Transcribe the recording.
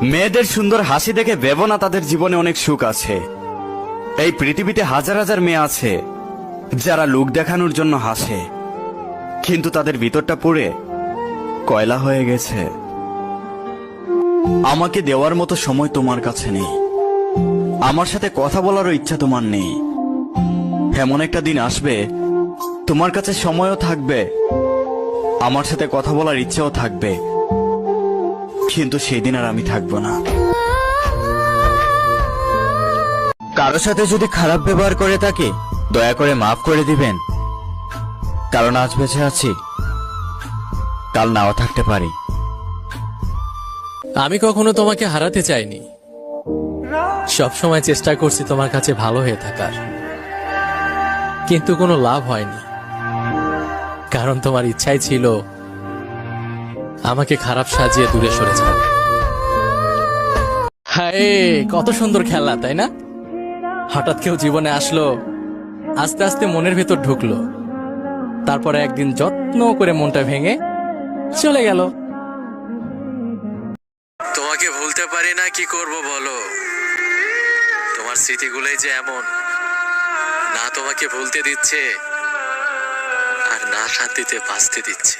মেয়েদের সুন্দর হাসি দেখে ভেবো না তাদের জীবনে অনেক সুখ আছে। এই পৃথিবীতে হাজার হাজার মেয়ে আছে যারা লোক দেখানোর জন্য হাসে, কিন্তু তাদের ভিতরটা পুড়ে কয়লা হয়ে গেছে। আমাকে দেওয়ার মতো সময় তোমার কাছে নেই, আমার সাথে কথা বলারও ইচ্ছা তোমার নেই। এমন একটা দিন আসবে তোমার কাছে সময়ও থাকবে, আমার সাথে কথা বলার ইচ্ছাও থাকবে, কিন্তু সেই দিন আর আমি থাকবো না। কারো সাথে যদি খারাপ ব্যবহার করে থাকি দয়া করে মাফ করে দিবেন, কারণ আজ বেঁচে আছি, কাল নাও থাকতে পারি। আমি কখনো তোমাকে হারাতে চাইনি, সব সময় চেষ্টা করছি তোমার কাছে ভালো হয়ে থাকার, কিন্তু কোনো লাভ হয়নি, কারণ তোমার ইচ্ছাই ছিল আমাকে খারাপ সাজিয়ে দূরে সরে যাবে। হায়, কত সুন্দর খেলা তাই না? হঠাৎ কেউ জীবনে আসলো, আস্তে আস্তে মনের ভেতর ঢুকলো, তারপরে একদিন যত্ন করে মনটা ভেঙে চলে গেল। তোমাকে ভুলতে পারি না, কি করব বলো? তোমার স্মৃতিগুলোই যে এমন, না তোমাকে ভুলতে দিচ্ছে আর না শান্তিতে বাঁচতে দিচ্ছে।